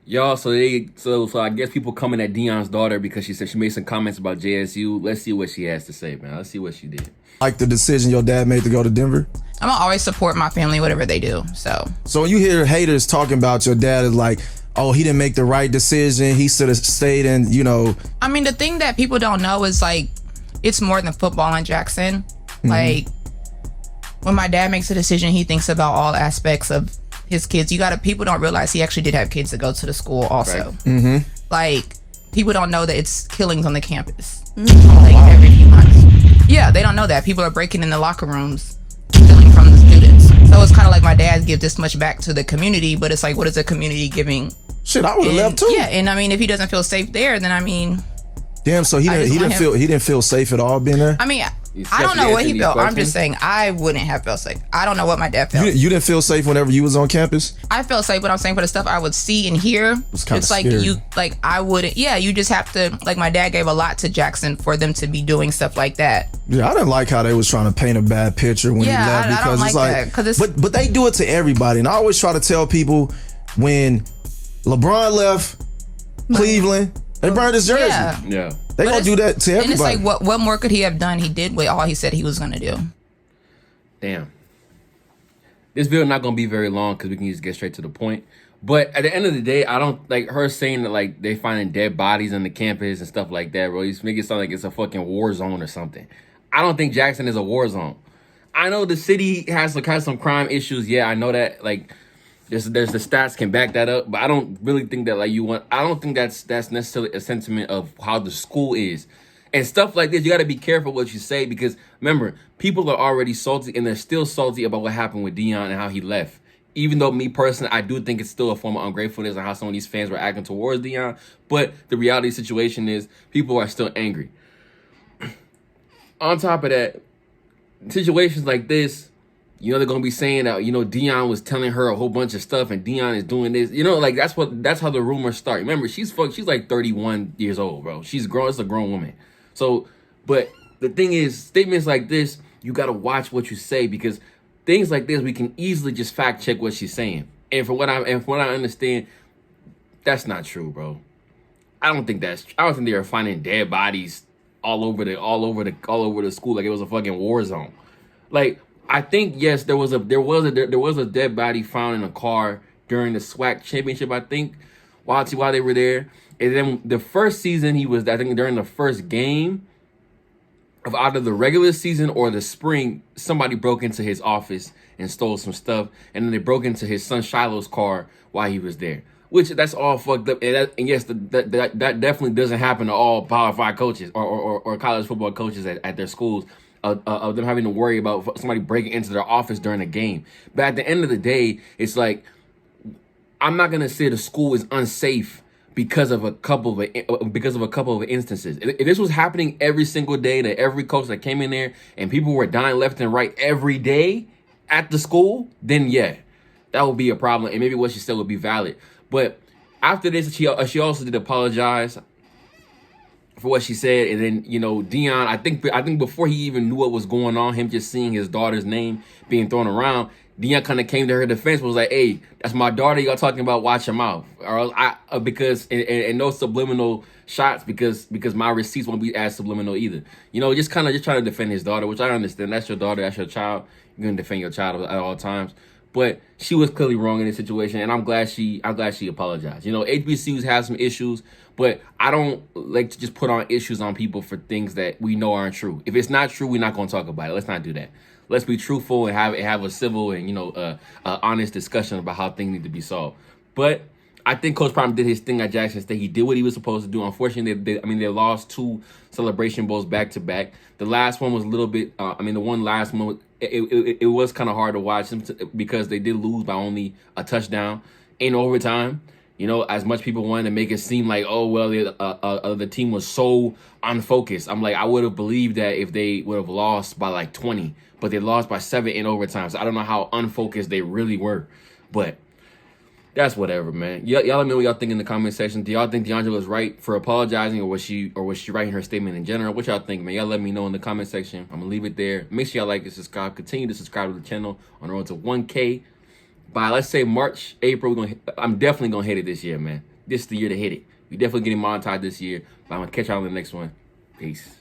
Y'all, so I guess people coming at Deion's daughter because she said she made some comments about JSU. Let's see what she has to say, man. Let's see what she did. Like the decision your dad made to go to Denver? I'm gonna always support my family, whatever they do. So when you hear haters talking about your dad is like, oh, he didn't make the right decision, he should have stayed in, you know. I mean, the thing that people don't know is like, it's more than football in Jackson. Like, when my dad makes a decision, he thinks about all aspects of his kids. People don't realize he actually did have kids that go to the school also. Right. Like, people don't know that it's killings on the campus. Like, every few months. Yeah, they don't know that. People are breaking in the locker rooms, stealing from the students. So it's kind of like my dad gives this much back to the community, but it's like, what is the community giving? Shit, I would have left too. Yeah, and I mean, if he doesn't feel safe there, then I mean... Damn, so he didn't feel safe at all being there? I mean, I don't know what he felt. I'm just saying I wouldn't have felt safe. I don't know what my dad felt. You didn't feel safe whenever you was on campus? I felt safe, but I'm saying for the stuff I would see and hear, it's like scary. I wouldn't. Yeah, you just have to. Like, my dad gave a lot to Jackson for them to be doing stuff like that. Yeah, I didn't like how they was trying to paint a bad picture when he left, because I don't like that, but they do it to everybody, and I always try to tell people when LeBron left Cleveland, they burned his jersey. Yeah. They gonna do that to everybody. And it's like, what more could he have done? He did what all he said he was gonna do. Damn. This video not gonna be very long because we can just get straight to the point. But at the end of the day, I don't like her saying that like they finding dead bodies on the campus and stuff like that, bro. He's making it sound like it's a fucking war zone or something. I don't think Jackson is a war zone. I know the city has some crime issues. Yeah, I know that. Like, there's the stats can back that up, but I don't really think that I don't think that's necessarily a sentiment of how the school is. And stuff like this, you got to be careful what you say, because remember, people are already salty, and they're still salty about what happened with Deion and how he left. Even though me personally, I do think it's still a form of ungratefulness on how some of these fans were acting towards Deion. But the reality of the situation is people are still angry. On top of that, situations like this, you know, they're gonna be saying that, you know, Deion was telling her a whole bunch of stuff and Deion is doing this. You know, like that's how the rumors start. Remember, she's like 31 years old, bro. She's grown. It's a grown woman. So, but the thing is, statements like this, you gotta watch what you say, because things like this, we can easily just fact check what she's saying. And from what I understand, that's not true, bro. I don't think they are finding dead bodies all over the school like it was a fucking war zone. Like, I think, yes, there was a dead body found in a car during the SWAC championship, I think, while they were there. And then the first season I think during the first game of either the regular season or the spring, somebody broke into his office and stole some stuff. And then they broke into his son Shiloh's car while he was there. Which, that's all fucked up. And yes, that definitely doesn't happen to all Power 5 coaches or college football coaches at their schools. Of them having to worry about somebody breaking into their office during a game. But at the end of the day, it's like, I'm not gonna say the school is unsafe because of a couple of instances. If this was happening every single day to every coach that came in there and people were dying left and right every day at the school, then yeah, that would be a problem, and maybe what she said would be valid. But after this, she also did apologize for what she said. And then, you know, Deion, I think before he even knew what was going on, him just seeing his daughter's name being thrown around, Deion kind of came to her defense, was like, hey, that's my daughter y'all talking about, watch your mouth. Or because no subliminal shots, because my receipts won't be as subliminal either. You know, just trying to defend his daughter, which I understand. That's your daughter, that's your child. You're gonna defend your child at all times. But she was clearly wrong in this situation, and I'm glad she apologized. You know, HBCUs have some issues, but I don't like to just put on issues on people for things that we know aren't true. If it's not true, we're not going to talk about it. Let's not do that. Let's be truthful and have a civil and, you know, honest discussion about how things need to be solved. But I think Coach Prime did his thing at Jackson State. He did what he was supposed to do. Unfortunately, they lost 2 Celebration Bowls back to back. The last one was a little bit. Last one. It was kind of hard to watch because they did lose by only a touchdown in overtime. You know, as much people wanted to make it seem like, oh, well, the team was so unfocused. I'm like, I would have believed that if they would have lost by like 20, but they lost by 7 in overtime. So I don't know how unfocused they really were, but that's whatever, man. Y'all let me know what y'all think in the comment section. Do y'all think DeAndre was right for apologizing, or was she writing her statement in general? What y'all think, man? Y'all let me know in the comment section. I'm gonna leave it there. Make sure y'all like and subscribe. Continue to subscribe to the channel on the road to 1K. by let's say March, April, I'm definitely gonna hit it this year, man. This is the year to hit it. We definitely getting monetized this year. But I'm gonna catch y'all on the next one. Peace.